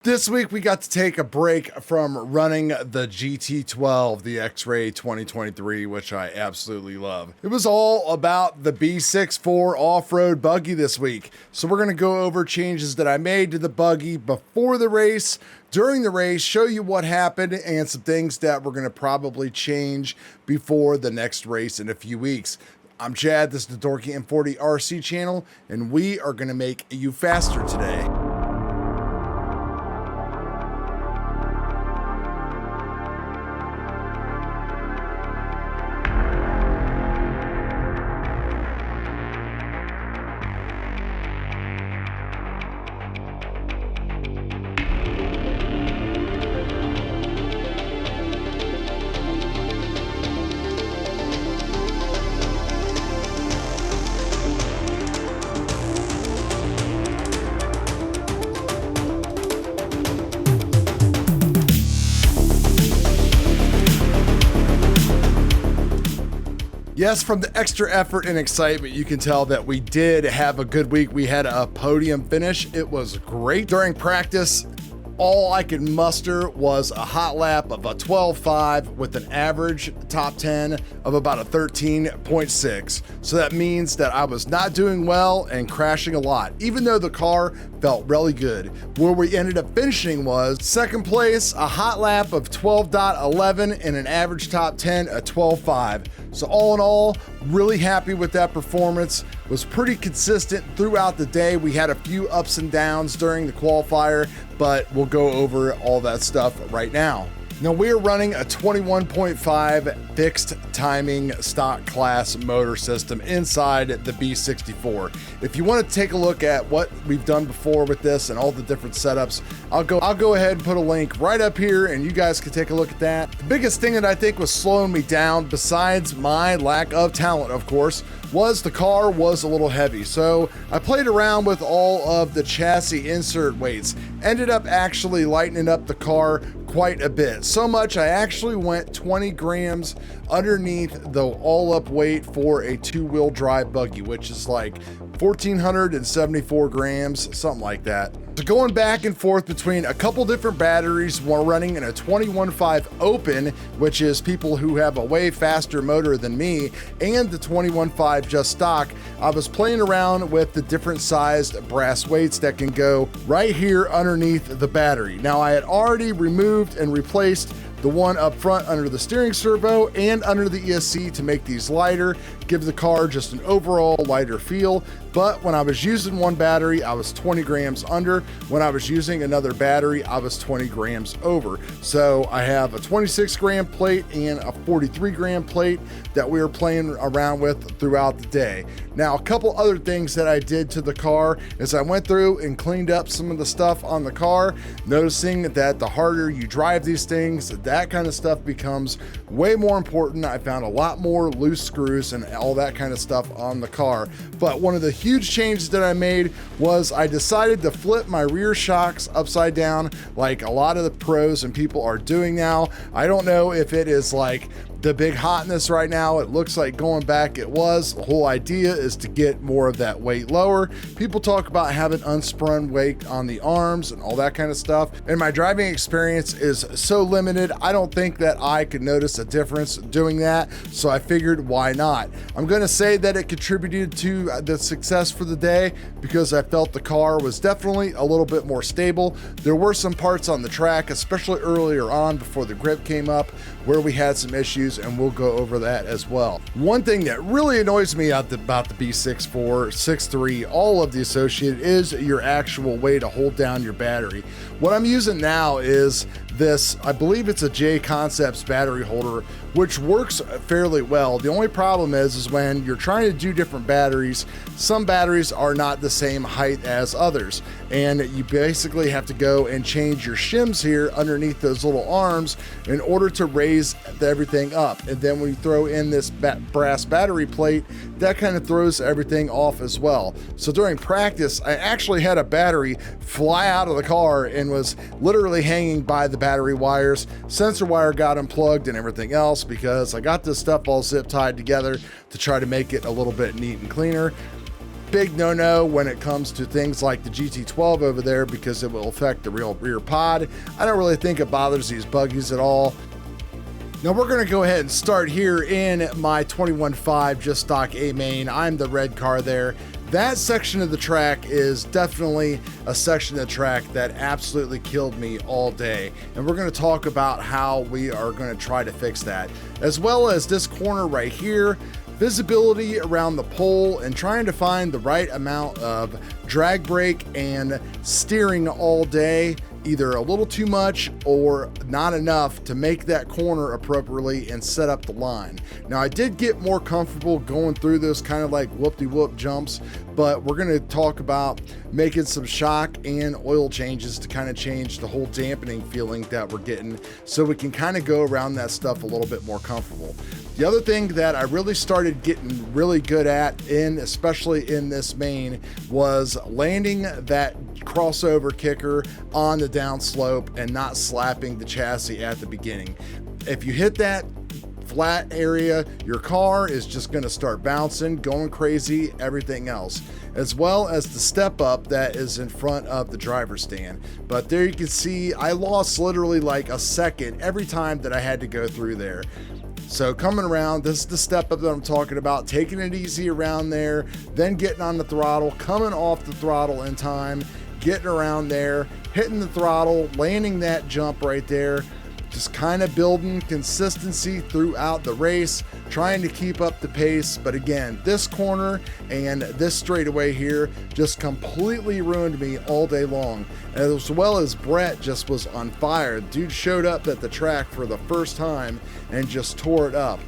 This week we got to take a break from running the GT12, the X-Ray 2023, which I absolutely love. It was all about the B6.4 off-road buggy this week. So we're going to go over changes that I made to the buggy before the race, during the race, show you what happened, and some things that we're going to probably change before the next race in a few weeks. I'm Chad, this is the Dorky M40 RC channel, and we are going to make you faster today. Yes, from the extra effort and excitement, you can tell that we did have a good week. We had a podium finish. It was great. During practice, all I could muster was a hot lap of a 12.5 with an average top 10 of about a 13.6. So that means that I was not doing well and crashing a lot, even though the car felt really good. Where we ended up finishing was second place, a hot lap of 12.11 and an average top 10 of 12.5. So all in all, really happy with that performance. Was pretty consistent throughout the day. We had a few ups and downs during the qualifier, but we'll go over all that stuff right now. Now we're running a 21.5 fixed timing stock class motor system inside the B64. If you want to take a look at what we've done before with this and all the different setups, I'll go ahead and put a link right up here and you guys can take a look at that. The biggest thing that I think was slowing me down, besides my lack of talent, of course, was the car was a little heavy. So I played around with all of the chassis insert weights, ended up actually lightening up the car quite a bit. So much I actually went 20 grams underneath the all-up weight for a two-wheel drive buggy, which is like 1,474 grams, something like that. So going back and forth between a couple different batteries, one running in a 21.5 open, which is people who have a way faster motor than me, and the 21.5 just stock, I was playing around with the different sized brass weights that can go right here underneath the battery. Now I had already removed and replaced the one up front under the steering servo and under the ESC to make these lighter, give the car just an overall lighter feel. But when I was using one battery, I was 20 grams under. When I was using another battery, I was 20 grams over. So I have a 26 gram plate and a 43 gram plate that we were playing around with throughout the day. Now, a couple other things that I did to the car is I went through and cleaned up some of the stuff on the car, noticing that the harder you drive these things, that kind of stuff becomes way more important. I found a lot more loose screws and all that kind of stuff on the car. But one of the huge changes that I made was I decided to flip my rear shocks upside down like a lot of the pros and people are doing now. I don't know if it is like the big hotness right now. It looks like going back it was. The whole idea is to get more of that weight lower. People talk about having unsprung weight on the arms and all that kind of stuff. And my driving experience is so limited, I don't think that I could notice a difference doing that. So I figured, why not? I'm going to say that it contributed to the success for the day because I felt the car was definitely a little bit more stable. There were some parts on the track, especially earlier on before the grip came up, where we had some issues, and we'll go over that as well. One thing that really annoys me about the B6.4, 6.3, all of the associated is your actual way to hold down your battery. What I'm using now is this, I believe it's a J Concepts battery holder, which works fairly well. The only problem is when you're trying to do different batteries, some batteries are not the same height as others, and you basically have to go and change your shims here underneath those little arms in order to raise everything up. And then when you throw in this brass battery plate, that kind of throws everything off as well. So during practice, I actually had a battery fly out of the car and was literally hanging by the battery wires. Sensor wire got unplugged and everything else because I got this stuff all zip tied together to try to make it a little bit neat and cleaner. big no-no when it comes to things like the GT12 over there because it will affect the rear pod. I don't really think it bothers these buggies at all. Now we're gonna go ahead and start here in my 21.5 just stock A main. I'm the red car there. That section of the track is definitely a section of the track that absolutely killed me all day. And we're gonna talk about how we are gonna try to fix that. As well as this corner right here, visibility around the pole and trying to find the right amount of drag brake and steering all day. Either a little too much or not enough to make that corner appropriately and set up the line. Now I did get more comfortable going through this kind of like whoop-de-whoop jumps, but we're gonna talk about making some shock and oil changes to kind of change the whole dampening feeling that we're getting so we can kind of go around that stuff a little bit more comfortable. The other thing that I really started getting really good at, especially in this main, was landing that crossover kicker on the downslope and not slapping the chassis at the beginning. If you hit that flat area, your car is just going to start bouncing, going crazy, everything else, as well as the step up that is in front of the driver's stand. But there you can see I lost literally like a second every time that I had to go through there. So coming around, this is the step up that I'm talking about, taking it easy around there, then getting on the throttle, coming off the throttle in time, getting around there, hitting the throttle, landing that jump right there, just kind of building consistency throughout the race, trying to keep up the pace. But again, this corner and this straightaway here just completely ruined me all day long. As well as Brett just was on fire. Dude showed up at the track for the first time and just tore it up.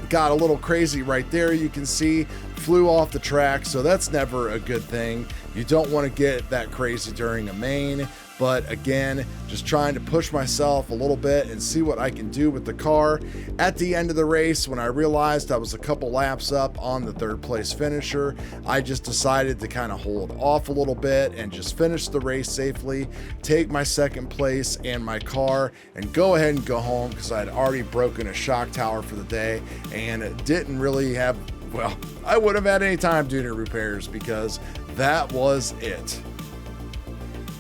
Got a little crazy right there, you can see, flew off the track, so that's never a good thing. You don't want to get that crazy during a main. But again, just trying to push myself a little bit and see what I can do with the car. At the end of the race, when I realized I was a couple laps up on the third place finisher, I just decided to kind of hold off a little bit and just finish the race safely, take my second place and my car, and go ahead and go home because I had already broken a shock tower for the day and didn't really have, well, I wouldn't have had any time doing repairs because that was it.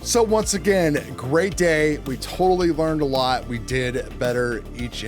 So once again, great day. We totally learned a lot. We did better each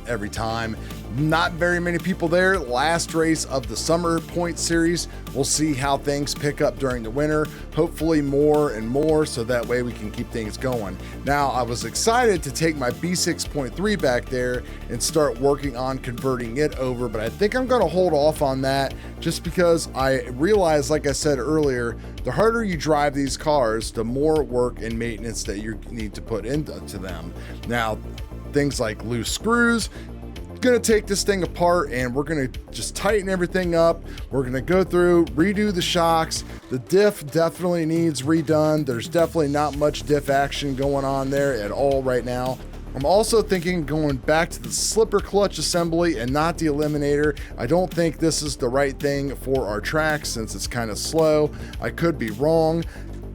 every time. Not very many people there. Last race of the summer point series. We'll see how things pick up during the winter. Hopefully more and more, so that way we can keep things going. Now, I was excited to take my B6.3 back there and start working on converting it over, but I think I'm gonna hold off on that just because I realized, like I said earlier, the harder you drive these cars, the more work and maintenance that you need to put into them. Now, things like loose screws, gonna take this thing apart and we're gonna just tighten everything up. We're gonna go through, redo the shocks. The diff definitely needs redone. There's definitely not much diff action going on there at all right now. I'm also thinking going back to the slipper clutch assembly and not the eliminator. I don't think this is the right thing for our track since it's kind of slow. I could be wrong.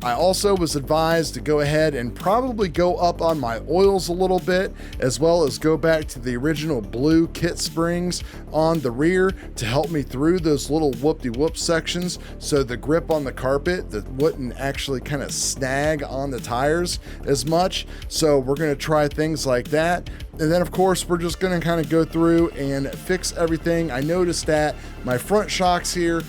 I also was advised to go ahead and probably go up on my oils a little bit, as well as go back to the original blue kit springs on the rear to help me through those little whoop-de-whoop sections so the grip on the carpet that wouldn't actually kind of snag on the tires as much. So we're going to try things like that. And then of course we're just going to kind of go through and fix everything. I noticed that my front shocks here,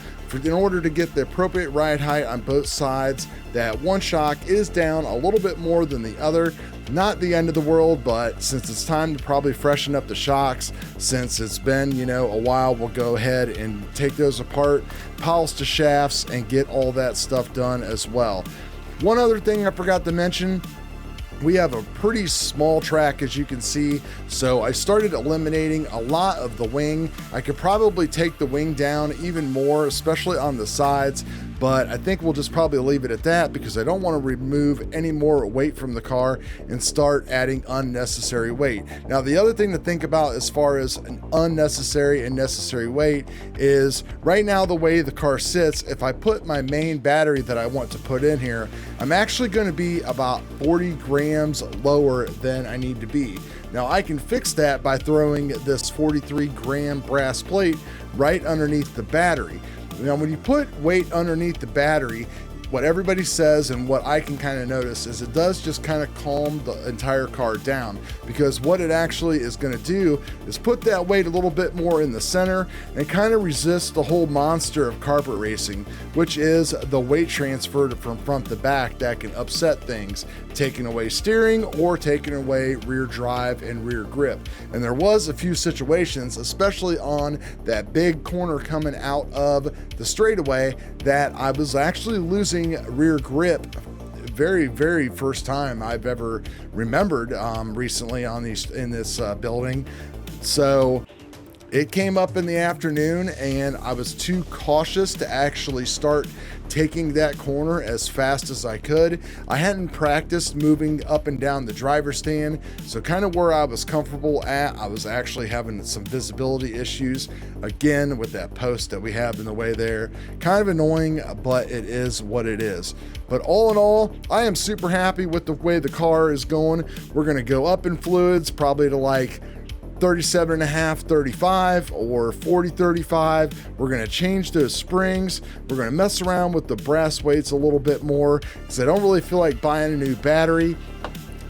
in order to get the appropriate ride height on both sides, that one shock is down a little bit more than the other. Not the end of the world, but since it's time to probably freshen up the shocks, since it's been, you know, a while, we'll go ahead and take those apart, polish the shafts, and get all that stuff done as well. One other thing I forgot to mention, we have a pretty small track, as you can see, so I started eliminating a lot of the wing. I could probably take the wing down even more, especially on the sides, but I think we'll just probably leave it at that because I don't want to remove any more weight from the car and start adding unnecessary weight. Now, the other thing to think about as far as an unnecessary and necessary weight is right now the way the car sits, if I put my main battery that I want to put in here, I'm actually going to be about 40 grams lower than I need to be. Now I can fix that by throwing this 43 gram brass plate right underneath the battery. Now, when you put weight underneath the battery, what everybody says and what I can kind of notice is it does just kind of calm the entire car down, because what it actually is going to do is put that weight a little bit more in the center and kind of resist the whole monster of carpet racing, which is the weight transfer from front to back that can upset things, taking away steering or taking away rear drive and rear grip. And there was a few situations, especially on that big corner coming out of the straightaway, that I was actually losing rear grip very first time I've ever remembered recently on in this building. So it came up in the afternoon and I was too cautious to actually start taking that corner as fast as I could. I hadn't practiced moving up and down the driver's stand, so kind of where I was comfortable at, I was actually having some visibility issues again with that post that we have in the way there. Kind of annoying, but it is what it is. But all in all, I am super happy with the way the car is going. We're gonna go up in fluids, probably to like 37.5, 35 or 40, 35. We're gonna change those springs. We're gonna mess around with the brass weights a little bit more because I don't really feel like buying a new battery.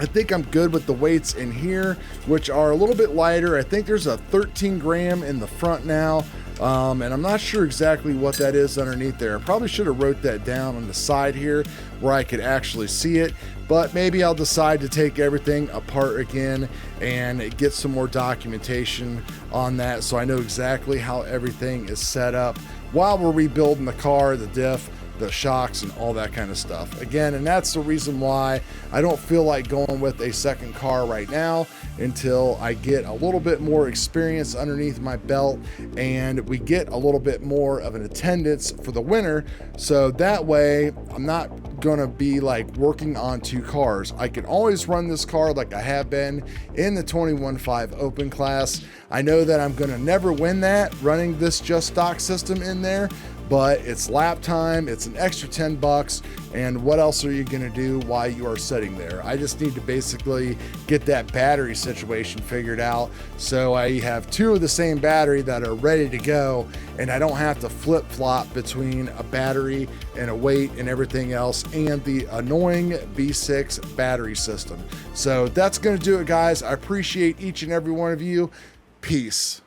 I think I'm good with the weights in here, which are a little bit lighter. I think there's a 13 gram in the front now. And I'm not sure exactly what that is underneath there. I probably should have wrote that down on the side here where I could actually see it, but maybe I'll decide to take everything apart again and get some more documentation on that so I know exactly how everything is set up while we're rebuilding the car, the diff, the shocks, and all that kind of stuff. Again, and that's the reason why I don't feel like going with a second car right now until I get a little bit more experience underneath my belt and we get a little bit more of an attendance for the winter. So that way I'm not gonna be like working on two cars. I can always run this car like I have been in the 21.5 open class. I know that I'm gonna never win that running this just stock system in there, but it's lap time, it's an extra 10 bucks, and what else are you gonna do while you are sitting there? I just need to basically get that battery situation figured out so I have two of the same battery that are ready to go, and I don't have to flip-flop between a battery and a weight and everything else and the annoying B6 battery system. So that's gonna do it, guys. I appreciate each and every one of you. Peace.